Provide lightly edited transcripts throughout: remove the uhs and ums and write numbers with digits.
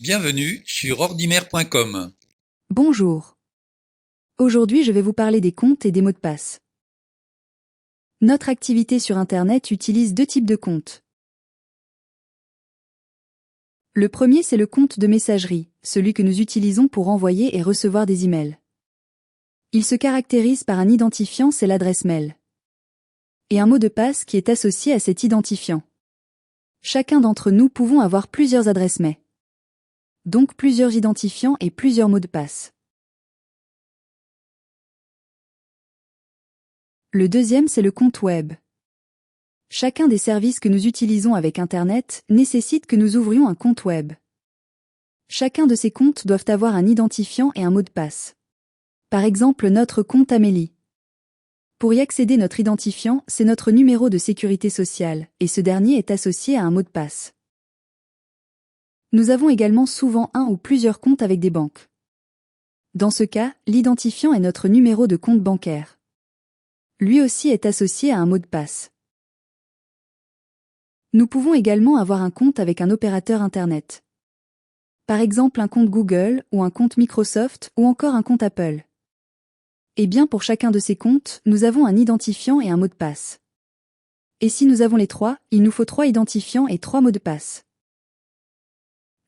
Bienvenue sur ordimer.com. Bonjour. Aujourd'hui, je vais vous parler des comptes et des mots de passe. Notre activité sur Internet utilise deux types de comptes. Le premier, c'est le compte de messagerie, celui que nous utilisons pour envoyer et recevoir des emails. Il se caractérise par un identifiant, c'est l'adresse mail, et un mot de passe qui est associé à cet identifiant. Chacun d'entre nous pouvons avoir plusieurs adresses mail, donc plusieurs identifiants et plusieurs mots de passe. Le deuxième, c'est le compte web. Chacun des services que nous utilisons avec Internet nécessite que nous ouvrions un compte web. Chacun de ces comptes doivent avoir un identifiant et un mot de passe. Par exemple, notre compte Amélie. Pour y accéder, notre identifiant, c'est notre numéro de sécurité sociale, et ce dernier est associé à un mot de passe. Nous avons également souvent un ou plusieurs comptes avec des banques. Dans ce cas, l'identifiant est notre numéro de compte bancaire. Lui aussi est associé à un mot de passe. Nous pouvons également avoir un compte avec un opérateur Internet. Par exemple un compte Google, ou un compte Microsoft, ou encore un compte Apple. Et bien pour chacun de ces comptes, nous avons un identifiant et un mot de passe. Et si nous avons les trois, il nous faut 3 identifiants et 3 mots de passe.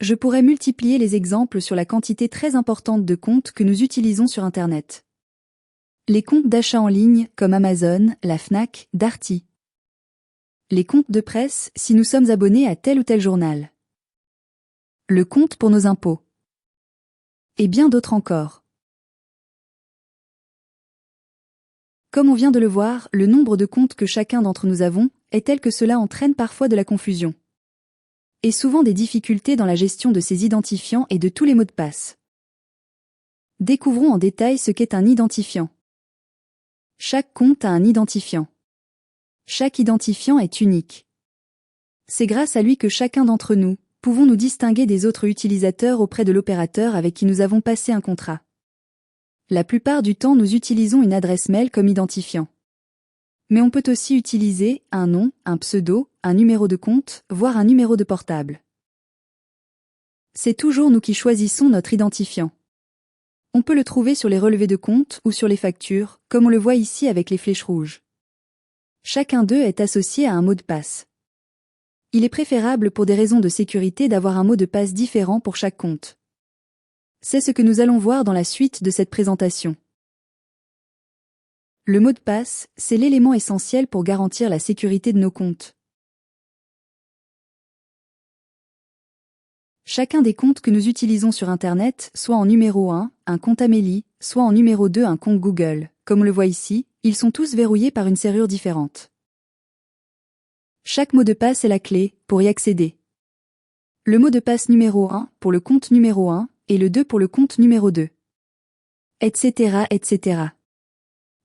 Je pourrais multiplier les exemples sur la quantité très importante de comptes que nous utilisons sur Internet. Les comptes d'achat en ligne, comme Amazon, la Fnac, Darty. Les comptes de presse, si nous sommes abonnés à tel ou tel journal. Le compte pour nos impôts. Et bien d'autres encore. Comme on vient de le voir, le nombre de comptes que chacun d'entre nous avons est tel que cela entraîne parfois de la confusion. Et souvent des difficultés dans la gestion de ces identifiants et de tous les mots de passe. Découvrons en détail ce qu'est un identifiant. Chaque compte a un identifiant. Chaque identifiant est unique. C'est grâce à lui que chacun d'entre nous pouvons nous distinguer des autres utilisateurs auprès de l'opérateur avec qui nous avons passé un contrat. La plupart du temps, nous utilisons une adresse mail comme identifiant. Mais on peut aussi utiliser un nom, un pseudo, un numéro de compte, voire un numéro de portable. C'est toujours nous qui choisissons notre identifiant. On peut le trouver sur les relevés de compte ou sur les factures, comme on le voit ici avec les flèches rouges. Chacun d'eux est associé à un mot de passe. Il est préférable pour des raisons de sécurité d'avoir un mot de passe différent pour chaque compte. C'est ce que nous allons voir dans la suite de cette présentation. Le mot de passe, c'est l'élément essentiel pour garantir la sécurité de nos comptes. Chacun des comptes que nous utilisons sur Internet, soit en numéro 1, un compte Amélie, soit en numéro 2, un compte Google, comme on le voit ici, ils sont tous verrouillés par une serrure différente. Chaque mot de passe est la clé pour y accéder. Le mot de passe numéro 1 pour le compte numéro 1 et le 2 pour le compte numéro 2. Etc., etc.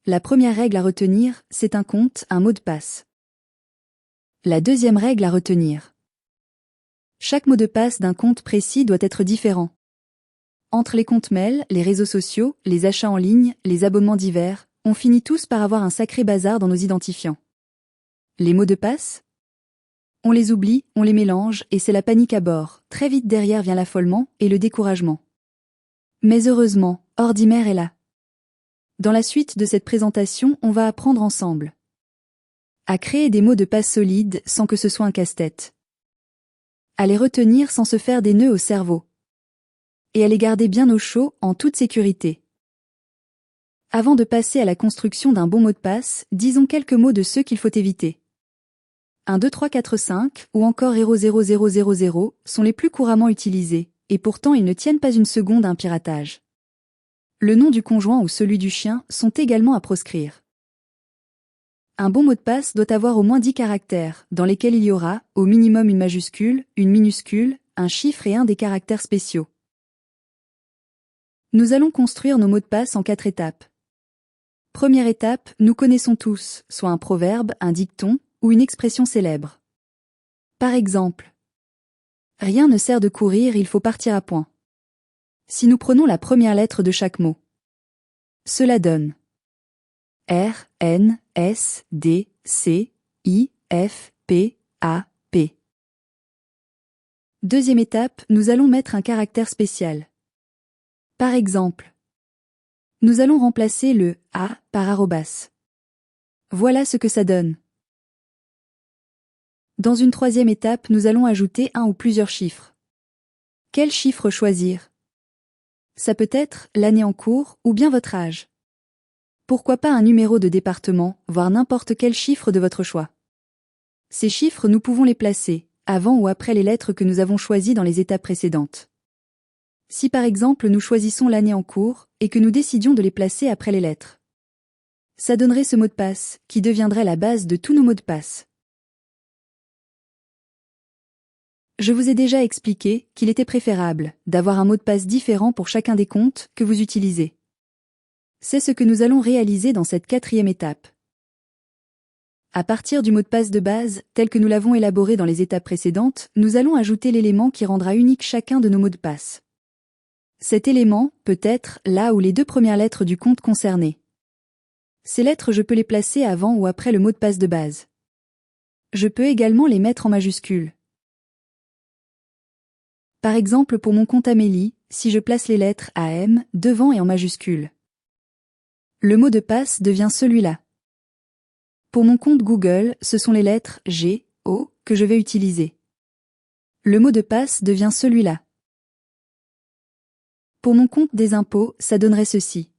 La première règle à retenir, c'est un compte, un mot de passe. La deuxième règle à retenir. Chaque mot de passe d'un compte précis doit être différent. Entre les comptes mail, les réseaux sociaux, les achats en ligne, les abonnements divers, on finit tous par avoir un sacré bazar dans nos identifiants. Les mots de passe ? On les oublie, on les mélange, et c'est la panique à bord. Très vite derrière vient l'affolement et le découragement. Mais heureusement, Ordimer est là. Dans la suite de cette présentation, on va apprendre ensemble à créer des mots de passe solides sans que ce soit un casse-tête. À les retenir sans se faire des nœuds au cerveau. Et à les garder bien au chaud, en toute sécurité. Avant de passer à la construction d'un bon mot de passe, disons quelques mots de ceux qu'il faut éviter. 1, 2, 3, 4, 5 ou encore 00000 sont les plus couramment utilisés, et pourtant ils ne tiennent pas une seconde à un piratage. Le nom du conjoint ou celui du chien sont également à proscrire. Un bon mot de passe doit avoir au moins 10 caractères, dans lesquels il y aura, au minimum une majuscule, une minuscule, un chiffre et un des caractères spéciaux. Nous allons construire nos mots de passe en 4 étapes. Première étape, nous connaissons tous, soit un proverbe, un dicton, ou une expression célèbre. Par exemple, rien ne sert de courir, il faut partir à point. Si nous prenons la première lettre de chaque mot, cela donne R, N, S, D, C, I, F, P, A, P. Deuxième étape, nous allons mettre un caractère spécial. Par exemple, nous allons remplacer le « a » par arrobas. Voilà ce que ça donne. Dans une troisième étape, nous allons ajouter un ou plusieurs chiffres. Quel chiffre choisir? Ça peut être l'année en cours ou bien votre âge. Pourquoi pas un numéro de département, voire n'importe quel chiffre de votre choix. Ces chiffres, nous pouvons les placer, avant ou après les lettres que nous avons choisies dans les étapes précédentes. Si par exemple nous choisissons l'année en cours et que nous décidions de les placer après les lettres, ça donnerait ce mot de passe, qui deviendrait la base de tous nos mots de passe. Je vous ai déjà expliqué qu'il était préférable d'avoir un mot de passe différent pour chacun des comptes que vous utilisez. C'est ce que nous allons réaliser dans cette quatrième étape. À partir du mot de passe de base, tel que nous l'avons élaboré dans les étapes précédentes, nous allons ajouter l'élément qui rendra unique chacun de nos mots de passe. Cet élément peut être là ou les deux premières lettres du compte concerné. Ces lettres, je peux les placer avant ou après le mot de passe de base. Je peux également les mettre en majuscules. Par exemple pour mon compte Amélie, si je place les lettres AM devant et en majuscule, le mot de passe devient celui-là. Pour mon compte Google, ce sont les lettres G, O que je vais utiliser. Le mot de passe devient celui-là. Pour mon compte des impôts, ça donnerait ceci.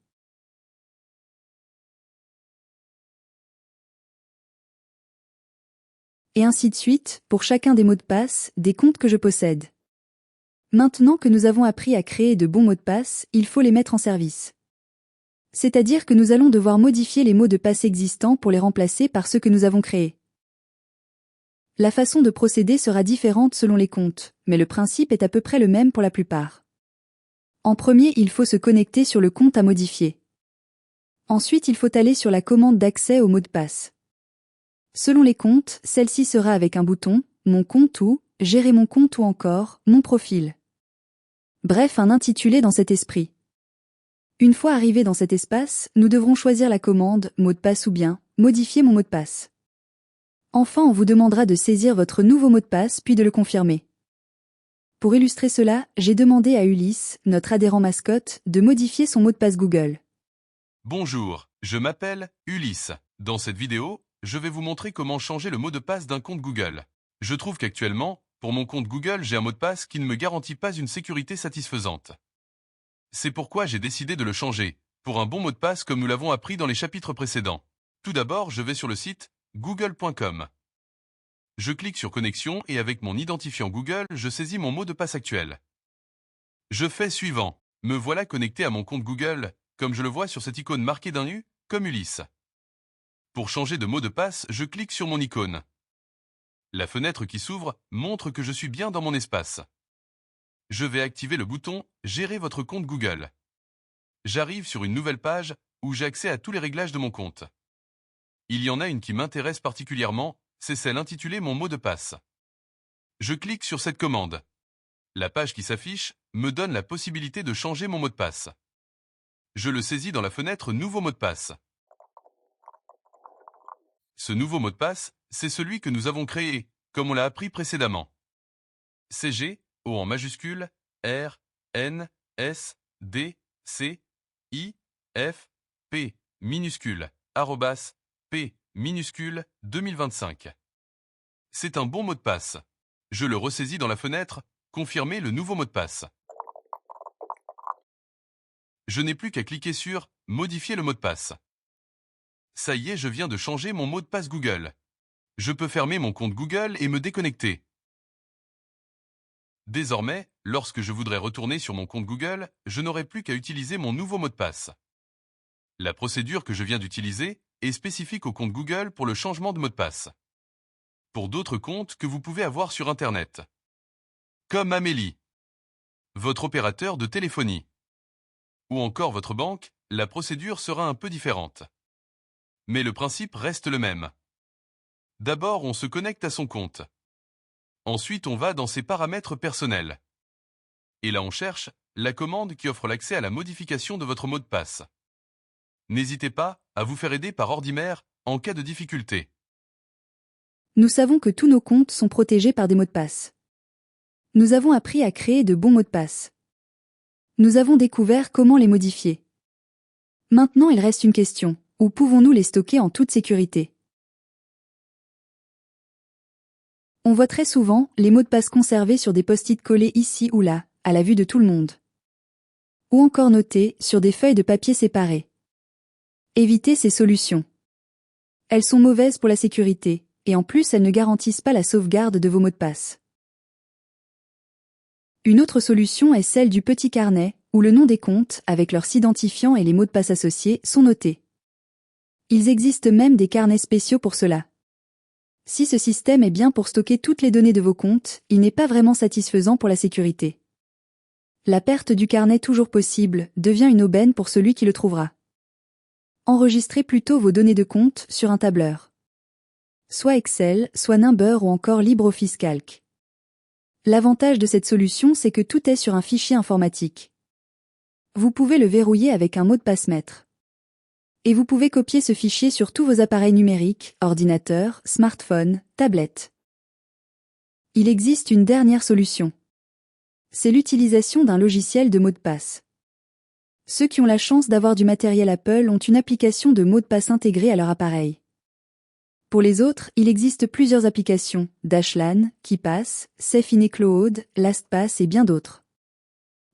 Et ainsi de suite, pour chacun des mots de passe, des comptes que je possède. Maintenant que nous avons appris à créer de bons mots de passe, il faut les mettre en service. C'est-à-dire que nous allons devoir modifier les mots de passe existants pour les remplacer par ceux que nous avons créés. La façon de procéder sera différente selon les comptes, mais le principe est à peu près le même pour la plupart. En premier, il faut se connecter sur le compte à modifier. Ensuite, il faut aller sur la commande d'accès au mot de passe. Selon les comptes, celle-ci sera avec un bouton « Mon compte » ou « Gérer mon compte » ou encore « Mon profil ». Bref, un intitulé dans cet esprit. Une fois arrivé dans cet espace, nous devrons choisir la commande « Mot de passe » ou bien « Modifier mon mot de passe ». Enfin, on vous demandera de saisir votre nouveau mot de passe puis de le confirmer. Pour illustrer cela, j'ai demandé à Ulysse, notre adhérent mascotte, de modifier son mot de passe Google. Bonjour, je m'appelle Ulysse. Dans cette vidéo, je vais vous montrer comment changer le mot de passe d'un compte Google. Je trouve qu'actuellement, pour mon compte Google, j'ai un mot de passe qui ne me garantit pas une sécurité satisfaisante. C'est pourquoi j'ai décidé de le changer, pour un bon mot de passe comme nous l'avons appris dans les chapitres précédents. Tout d'abord, je vais sur le site google.com. Je clique sur Connexion et avec mon identifiant Google, je saisis mon mot de passe actuel. Je fais suivant. Me voilà connecté à mon compte Google, comme je le vois sur cette icône marquée d'un U, comme Ulysse. Pour changer de mot de passe, je clique sur mon icône. La fenêtre qui s'ouvre montre que je suis bien dans mon espace. Je vais activer le bouton « Gérer votre compte Google ». J'arrive sur une nouvelle page où j'ai accès à tous les réglages de mon compte. Il y en a une qui m'intéresse particulièrement, c'est celle intitulée « Mon mot de passe ». Je clique sur cette commande. La page qui s'affiche me donne la possibilité de changer mon mot de passe. Je le saisis dans la fenêtre « Nouveau mot de passe ». Ce nouveau mot de passe, c'est celui que nous avons créé, comme on l'a appris précédemment. CG, O en majuscule, R, N, S, D, C, I, F, P, minuscule, arrobas, P, minuscule, 2025. C'est un bon mot de passe. Je le ressaisis dans la fenêtre « Confirmer le nouveau mot de passe ». Je n'ai plus qu'à cliquer sur « Modifier le mot de passe ». Ça y est, je viens de changer mon mot de passe Google. Je peux fermer mon compte Google et me déconnecter. Désormais, lorsque je voudrais retourner sur mon compte Google, je n'aurai plus qu'à utiliser mon nouveau mot de passe. La procédure que je viens d'utiliser est spécifique au compte Google pour le changement de mot de passe. Pour d'autres comptes que vous pouvez avoir sur Internet, comme Amélie, votre opérateur de téléphonie, ou encore votre banque, la procédure sera un peu différente. Mais le principe reste le même. D'abord, on se connecte à son compte. Ensuite, on va dans ses paramètres personnels. Et là, on cherche la commande qui offre l'accès à la modification de votre mot de passe. N'hésitez pas à vous faire aider par Ordimère en cas de difficulté. Nous savons que tous nos comptes sont protégés par des mots de passe. Nous avons appris à créer de bons mots de passe. Nous avons découvert comment les modifier. Maintenant il reste une question. Où pouvons-nous les stocker en toute sécurité? On voit très souvent les mots de passe conservés sur des post-it collés ici ou là, à la vue de tout le monde. Ou encore notés sur des feuilles de papier séparées. Évitez ces solutions. Elles sont mauvaises pour la sécurité, et en plus elles ne garantissent pas la sauvegarde de vos mots de passe. Une autre solution est celle du petit carnet, où le nom des comptes, avec leur s'identifiant et les mots de passe associés, sont notés. Il existe même des carnets spéciaux pour cela. Si ce système est bien pour stocker toutes les données de vos comptes, il n'est pas vraiment satisfaisant pour la sécurité. La perte du carnet toujours possible devient une aubaine pour celui qui le trouvera. Enregistrez plutôt vos données de compte sur un tableur. Soit Excel, soit Number ou encore LibreOffice Calc. L'avantage de cette solution, c'est que tout est sur un fichier informatique. Vous pouvez le verrouiller avec un mot de passe maître. Et vous pouvez copier ce fichier sur tous vos appareils numériques, ordinateurs, smartphones, tablettes. Il existe une dernière solution. C'est l'utilisation d'un logiciel de mots de passe. Ceux qui ont la chance d'avoir du matériel Apple ont une application de mots de passe intégrée à leur appareil. Pour les autres, il existe plusieurs applications, Dashlane, KeePass, SafeInCloud, LastPass et bien d'autres.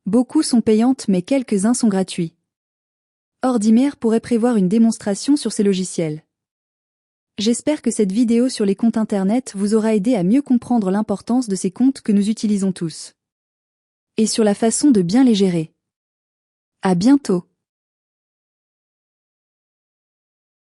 Beaucoup sont payantes mais quelques-uns sont gratuits. Ordimer pourrait prévoir une démonstration sur ces logiciels. J'espère que cette vidéo sur les comptes Internet vous aura aidé à mieux comprendre l'importance de ces comptes que nous utilisons tous. Et sur la façon de bien les gérer. À bientôt.